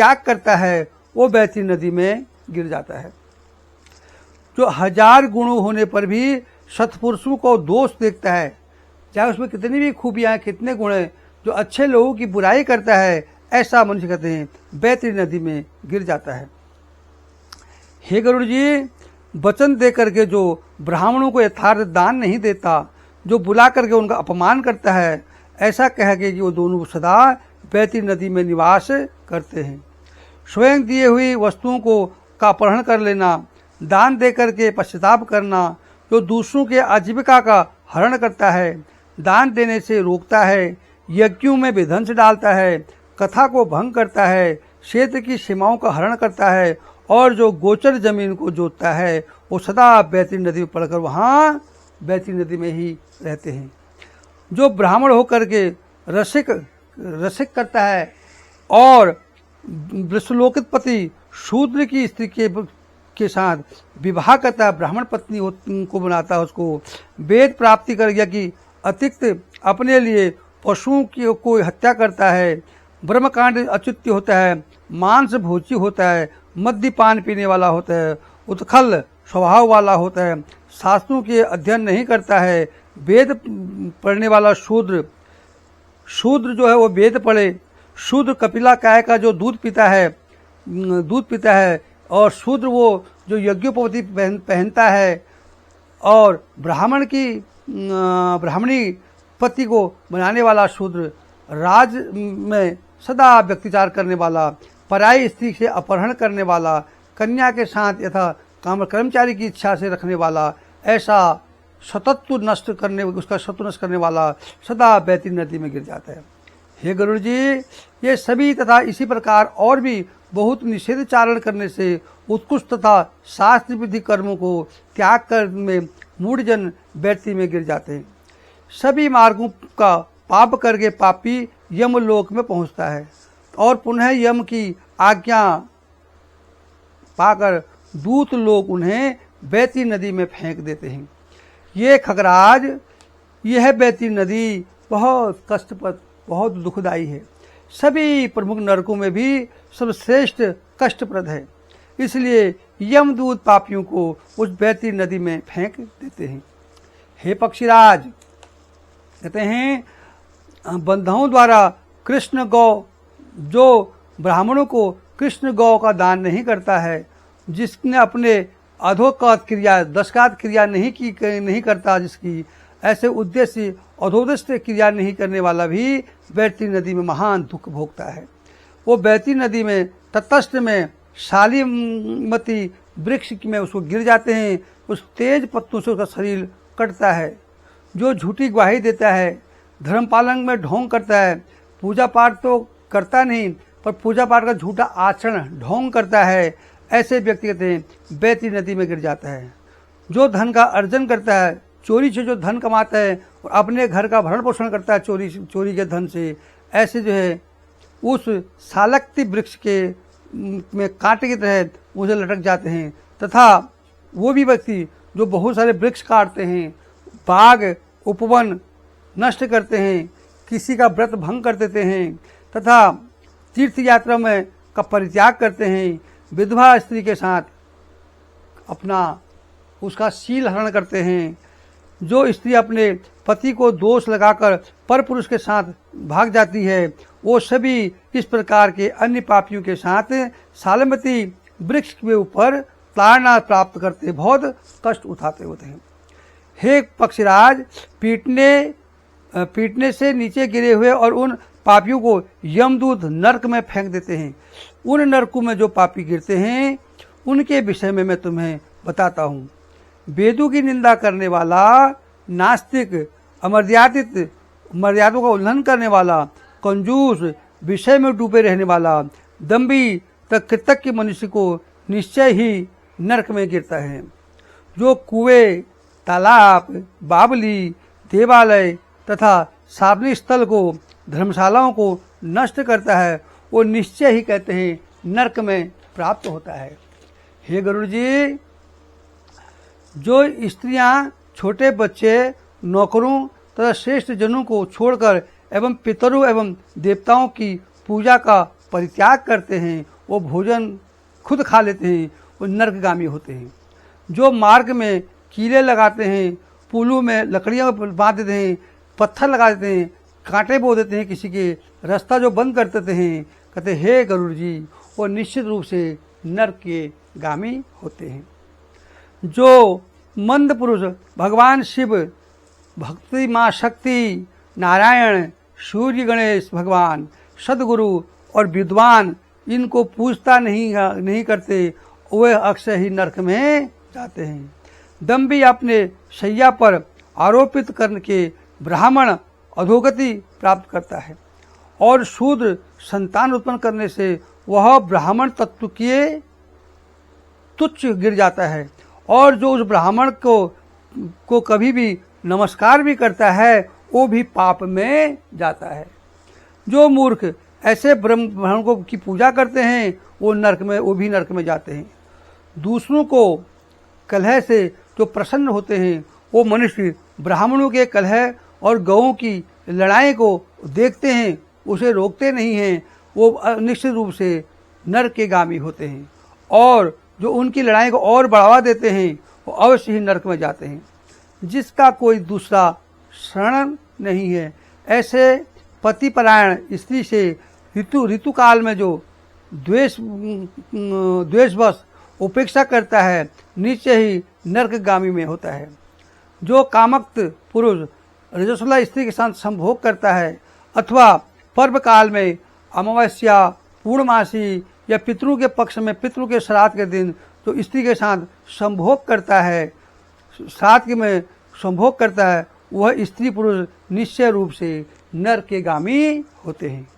परित्याग करता है वो बैतरी नदी में गिर जाता है। जो 1000 गुण होने पर भी सत्पुरुषों को दोष देखता है, चाहे उसमें कितनी भी खूबियां कितने गुण हैं, जो अच्छे लोगों की बुराई करता है, ऐसा मनुष्य कहते हैं बैतरी नदी में गिर जाता है। हे गरुड़ जी, वचन दे करके जो ब्राह्मणों को यथार्थ दान नहीं देता, जो बुला करके उनका अपमान करता है, ऐसा कह के कि वो दोनों सदा बैतरी नदी में निवास करते हैं। स्वयं दिए हुई वस्तुओं को का अपहरण कर लेना, दान दे करके पश्चाताप करना, जो दूसरों के आजीविका का हरण करता है, दान देने से रोकता है, यज्ञों में विध्वंस डालता है, कथा को भंग करता है, क्षेत्र की सीमाओं का हरण करता है, और जो गोचर जमीन को जोतता है, वो सदा बैतरी नदी में पड़कर वहाँ बैतरी नदी में ही रहते हैं। जो ब्राह्मण होकर के रसिक करता है और वृषलोकित पति शूद्र की स्त्री के साथ विवाह करता है, ब्राह्मण पत्नी को बनाता है, उसको वेद प्राप्ति कर गया कि अतिरिक्त अपने लिए पशुओं की कोई हत्या करता है, ब्रह्मकांड अच्युत्य होता है, मांस भोजी होता है, मद्यपान पीने वाला होता है, उत्खल स्वभाव वाला होता है, शास्त्रों के अध्ययन नहीं करता है, वेद पढ़ने वाला शूद्र जो है वो वेद पढ़े, शूद्र कपिला काय का जो दूध पीता है, और शूद्र वो जो यज्ञोपवीति पहनता है, और ब्राह्मणी पति को बनाने वाला शूद्र, राज में सदा व्यक्तिचार करने वाला, पराई स्त्री से अपहरण करने वाला, कन्या के साथ यथा कर्मचारी की इच्छा से रखने वाला, ऐसा सतत्व उसका शत्रु नष्ट करने वाला सदा बैतरी नदी में गिर जाता है। हे गरुड़ जी, ये सभी तथा इसी प्रकार और भी बहुत निषेध चारण करने से उत्कृष्ट तथा शास्त्र विधि कर्मों को त्याग कर में मूढ़जन बैतरी में गिर जाते हैं। सभी मार्गों का पाप करके पापी यमलोक में पहुंचता है और पुनः यम की आज्ञा पाकर दूत लोग उन्हें बैतरी नदी में फेंक देते हैं। ये खगराज, यह बैतरी नदी बहुत कष्टप्रद, बहुत दुखदायी है, सभी प्रमुख नरकों में भी सर्वश्रेष्ठ कष्टप्रद है, इसलिए यमदूत पापियों को उस बैतरी नदी में फेंक देते हैं। हे पक्षीराज, कहते हैं बंधुओं द्वारा कृष्ण गौ, जो ब्राह्मणों को कृष्ण गौ का दान नहीं करता है, जिसने अपने अधोकात क्रिया दशकात क्रिया नहीं करता, जिसकी ऐसे उद्देश्य अधोदष्ट क्रिया नहीं करने वाला भी बैतरी नदी में महान दुख भोगता है। वो बैतरी नदी में तटस्थ में शालीमती वृक्ष में उसको गिर जाते हैं, उस तेज पत्तों से उसका शरीर कटता है। जो झूठी गवाही देता है, धर्म पालन में ढोंग करता है, पूजा पाठ तो करता नहीं पर पूजा पाठ का झूठा आचरण ढोंग करता है, ऐसे व्यक्ति कहते हैं बैतरी नदी में गिर जाता है। जो धन का अर्जन करता है, चोरी से जो धन कमाता है और अपने घर का भरण पोषण करता है चोरी के धन से, ऐसे जो है उस सालक्ति वृक्ष के में कांटे की तरह मुझे लटक जाते हैं। तथा वो भी व्यक्ति जो बहुत सारे वृक्ष काटते हैं, बाग उपवन नष्ट करते हैं, किसी का व्रत भंग कर देते हैं, तथा तीर्थ यात्रा में का परित्याग करते हैं, विधवा स्त्री के साथ अपना उसका शील हरण करते हैं, जो स्त्री अपने पति को दोष लगाकर पर पुरुष के साथ भाग जाती है, वो सभी इस प्रकार के अन्य पापियों के साथ सालमती वृक्ष के ऊपर ताड़ना प्राप्त करते बहुत कष्ट उठाते होते हैं। हे पक्षीराज, पीटने से नीचे गिरे हुए और उन पापियों को यमदूत नरक में फेंक देते हैं। उन नरकों में जो पापी गिरते हैं उनके विषय में मैं तुम्हें बताता हूँ। वेदों की निंदा करने वाला, नास्तिक, मर्यादों का उल्लंघन करने वाला, कंजूस, विषय में डूबे रहने वाला, दम्भी तक कृतज्ञ मनुष्य को निश्चय ही नरक में गिरता है। जो कुएं, तालाब, बावली, देवालय तथा सार्वजनिक स्थल को, धर्मशालाओं को नष्ट करता है, वो निश्चय ही कहते हैं नरक में प्राप्त होता है। हे गरुड़ जी, जो स्त्रियां, छोटे बच्चे, नौकरों तथा श्रेष्ठ जनों को छोड़कर एवं पितरों एवं देवताओं की पूजा का परित्याग करते हैं, वो भोजन खुद खा लेते हैं, वो नरकगामी होते हैं। जो मार्ग में कीले लगाते हैं, पुलों में लकड़ियाँ बांध देते हैं, पत्थर लगा देते हैं, कांटे बो देते हैं, किसी के रास्ता जो बंद कर देते हैं, कहते हे गरुड़ जी, वो निश्चित रूप से नरक के गामी होते हैं। जो मंद पुरुष भगवान शिव, भक्ति माँ शक्ति, नारायण, सूर्य, गणेश भगवान, सदगुरु और विद्वान इनको पूजता नहीं करते, वे अक्सर ही नरक में जाते हैं। दम्भी अपने शैया पर आरोपित करके ब्राह्मण अधोगति प्राप्त करता है और शूद्र संतान उत्पन्न करने से वह ब्राह्मण तत्व के तुच्छ गिर जाता है, और जो उस ब्राह्मण को कभी भी नमस्कार भी करता है वो भी पाप में जाता है। जो मूर्ख ऐसे ब्राह्मण को की पूजा करते हैं वो भी नरक में जाते हैं। दूसरों को कलह से जो प्रसन्न होते हैं वो मनुष्य ब्राह्मणों के कलह और गौओं की लड़ाई को देखते हैं, उसे रोकते नहीं हैं, वो निश्चित रूप से नरक के गामी होते हैं। और जो उनकी लड़ाई को और बढ़ावा देते हैं वो अवश्य ही नरक में जाते हैं। जिसका कोई दूसरा शरण नहीं है, ऐसे पतिपरायण स्त्री से ऋतु काल में जो द्वेषवश उपेक्षा करता है, नीचे ही नरकगामी में होता है। जो कामक्त पुरुष रजस्वला स्त्री के साथ संभोग करता है अथवा पर्व काल में अमावस्या, पूर्णमासी या पितरों के पक्ष में पितरों के श्राद्ध के दिन जो स्त्री के साथ संभोग करता है, श्राद्ध में संभोग करता है, वह स्त्री पुरुष निश्चय रूप से नरक के गामी होते हैं।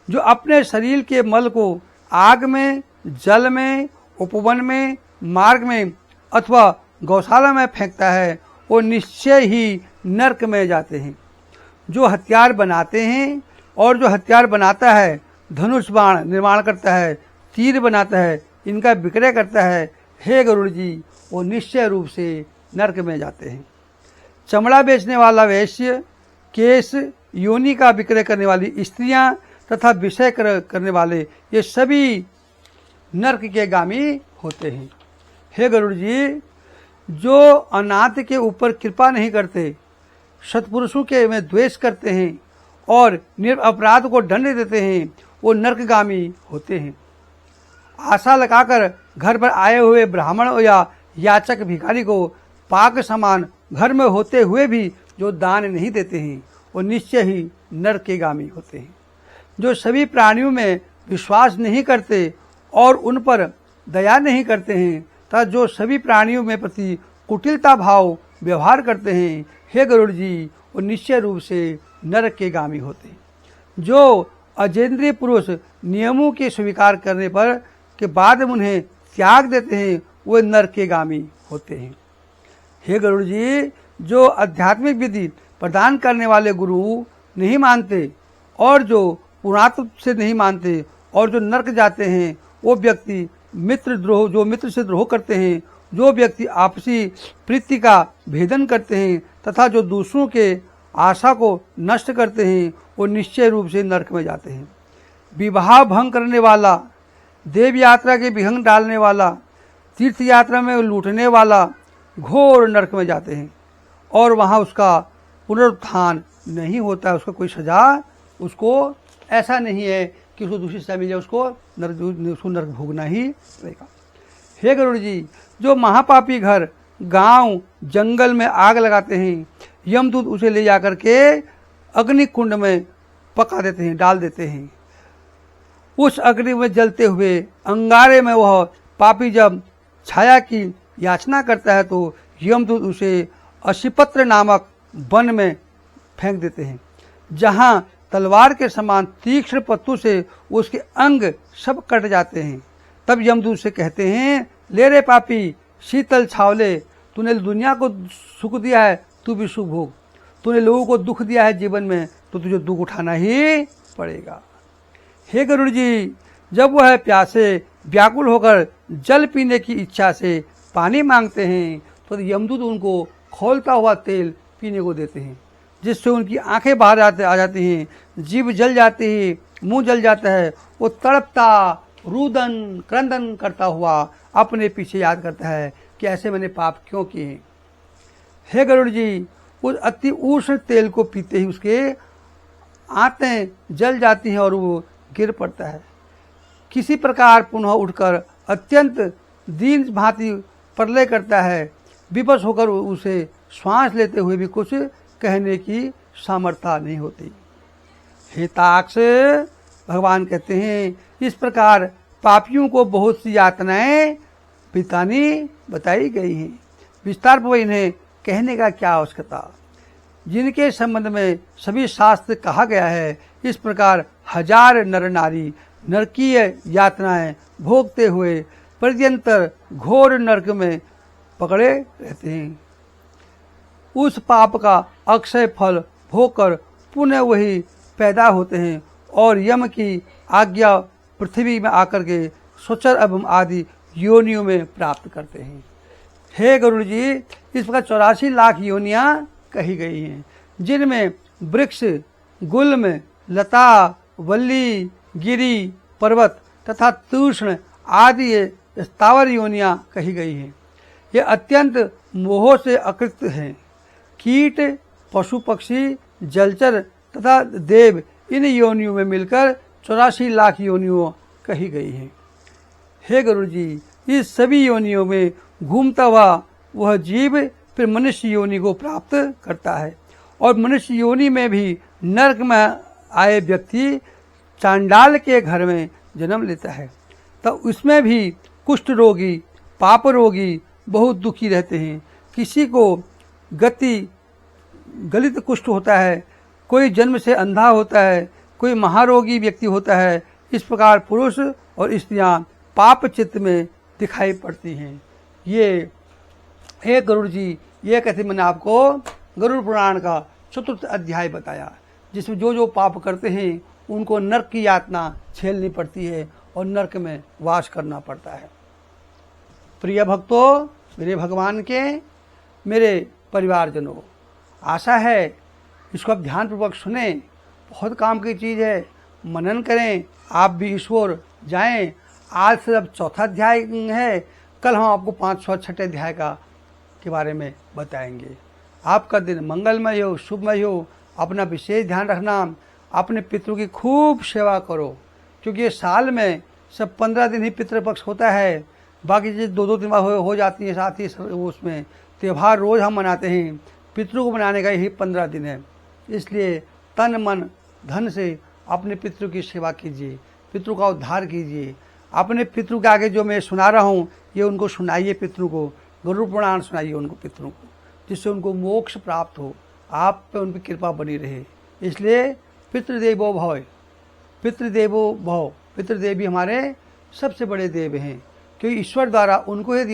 जो अपने शरीर के मल को आग में, जल में, उपवन में, मार्ग में अथवा गौशाला में फेंकता है, वो निश्चय ही नरक में जाते हैं। जो हथियार बनाते हैं और जो हथियार बनाता है, धनुष बाण निर्माण करता है, तीर बनाता है, इनका विक्रय करता है, हे गरुड़ जी, वो निश्चय रूप से नरक में जाते हैं। चमड़ा बेचने वाला वैश्य, केश, योनि का विक्रय करने वाली स्त्रियां तथा विषय करने वाले, ये सभी नरक के गामी होते हैं। हे गरुड़ जी, जो अनाथ के ऊपर कृपा नहीं करते, सत्पुरुषों के में द्वेष करते हैं और निरपराध को दंड देते हैं, वो नरकगामी होते हैं। आशा लगाकर घर पर आए हुए ब्राह्मण या याचक भिखारी को पाक समान घर में होते हुए भी जो दान नहीं देते हैं, वो निश्चय ही नरक के गामी होते हैं। जो सभी प्राणियों में विश्वास नहीं करते और उन पर दया नहीं करते हैं तथा जो सभी प्राणियों में प्रति कुटिलता भाव व्यवहार करते हैं, हे गरुड़ जी, वो निश्चय रूप से नरक के गामी होते हैं। जो अजेंद्रिय पुरुष नियमों के स्वीकार करने पर के बाद उन्हें त्याग देते हैं, वे नरक के गामी होते हैं। हे गरुड़ जी, जो आध्यात्मिक विधि प्रदान करने वाले गुरु नहीं मानते और जो पुरातत्व से नहीं मानते और जो नरक जाते हैं, वो व्यक्ति जो मित्र से द्रोह करते हैं, जो व्यक्ति आपसी प्रीति का भेदन करते हैं तथा जो दूसरों के आशा को नष्ट करते हैं, वो निश्चय रूप से नरक में जाते हैं। विवाह भंग करने वाला, देव यात्रा के विघ्न डालने वाला, तीर्थ यात्रा में लूटने वाला घोर नरक में जाते हैं और वहाँ उसका पुनरुत्थान नहीं होता है, उसका कोई सजा उसको ऐसा नहीं है कि उसको दूसरी सजा मिल जाए, उसको नरक भोगना ही पड़ेगा। हे गरुड़ जी, जो महापापी घर, गांव, जंगल में आग लगाते हैं, यमदूत उसे ले जाकर के अग्नि कुंड में पका देते हैं, डाल देते हैं। उस अग्नि में जलते हुए अंगारे में वह पापी जब छाया की याचना करता है तो यमदूत उसे अशिपत्र नामक वन में फेंक देते हैं, जहां तलवार के समान तीक्ष्ण पत्तों से उसके अंग सब कट जाते हैं। तब यमदूत से कहते हैं, ले रे पापी, शीतल छावले, तूने दुनिया को सुख दिया है, तू भी सुख भोग। तूने लोगों को दुख दिया है जीवन में, तो तुझे दुख उठाना ही पड़ेगा। हे गरुड़ जी, जब वह प्यासे व्याकुल होकर जल पीने की इच्छा से पानी मांगते हैं तो यमदूत उनको खौलता हुआ तेल पीने को देते हैं, जिससे उनकी आंखें बाहर आ जाती हैं, जीभ जल जाती है मुंह जल जाता है, वो तड़पता रुदन क्रंदन करता हुआ अपने पीछे याद करता है कि ऐसे मैंने पाप क्यों किए। हे गरुड़ जी, उस अति उष्ण तेल को पीते ही उसके आंतें जल जाती हैं और वो गिर पड़ता है। किसी प्रकार पुनः उठकर अत्यंत दीन भांति प्रलय करता है। विवश होकर उसे श्वास लेते हुए भी कुछ कहने की सामर्थ्य नहीं होती। हे ताक्ष, भगवान कहते हैं, इस प्रकार पापियों को बहुत सी यातनाएं बितानी बताई गई हैं। विस्तार पर इन्हें कहने का क्या आवश्यकता, जिनके संबंध में सभी शास्त्र कहा गया है। इस प्रकार हजार नर नारी नरकीय यातनाएं भोगते हुए पर्यंतर घोर नरक में पकड़े रहते हैं। उस पाप का अक्षय फल भोगकर पुनः वही पैदा होते हैं और यम की आज्ञा पृथ्वी में आकर के स्वचर एवं आदि योनियों में प्राप्त करते हैं। हे गरुड़ जी, इस प्रकार 84 लाख योनियां कही गई हैं, जिनमें वृक्ष, गुल्म, लता, वल्ली, गिरी, पर्वत तथा तूष्ण आदि स्थावर योनियां कही गई हैं। ये अत्यंत मोह से अकृत हैं। कीट, पशु पक्षी, जलचर तथा देव इन योनियों में मिलकर 84 लाख योनियों कही गई हैं। हे गरुड़ जी, इस सभी योनियों में घूमता हुआ वह जीव फिर मनुष्य योनि को प्राप्त करता है और मनुष्य योनि में भी नरक में आए व्यक्ति चांडाल के घर में जन्म लेता है। तो उसमें भी कुष्ठ रोगी, पाप रोगी बहुत दुखी रहते हैं। किसी को गलित कुष्ठ होता है, कोई जन्म से अंधा होता है, कोई महारोगी व्यक्ति होता है। इस प्रकार पुरुष और स्त्रियां पाप चित्त में दिखाई पड़ती हैं। ये हे गरुड़ जी, ये कहते मैंने आपको गरुड़ पुराण का 4th अध्याय बताया, जिसमें जो जो पाप करते हैं उनको नरक की यातना झेलनी पड़ती है और नरक में वास करना पड़ता है। प्रिय भक्तों, मेरे भगवान के, मेरे परिवारजनों, आशा है इसको आप ध्यानपूर्वक सुने। बहुत काम की चीज़ है, मनन करें, आप भी ईश्वर जाएं। आज से अब 4था अध्याय है, कल हम आपको 5 और 6ठे अध्याय के बारे में बताएंगे। आपका दिन मंगलमय हो, शुभमय हो। अपना विशेष ध्यान रखना, अपने पितरों की खूब सेवा करो, क्योंकि ये साल में सब 15 दिन ही पितृपक्ष होता है। बाकी चीज़ 2-2 दिन हो जाती है। साथ ही उसमें त्यौहार रोज़ हम मनाते हैं। पितरों को मनाने का यही 15 दिन है। इसलिए तन मन धन से अपने पितरों की सेवा कीजिए, पितरों का उद्धार कीजिए। अपने पितरों के आगे जो मैं सुना रहा हूँ ये उनको सुनाइए, पितरों को गरुड़ पुराण सुनाइए उनको, पितरों को, जिससे उनको मोक्ष प्राप्त हो, आप पे उनकी कृपा बनी रहे। इसलिए पितृदेवो भव, पितृदेवो भव, पितृदेव भी हमारे सबसे बड़े देव हैं, क्योंकि ईश्वर द्वारा उनको ही दिया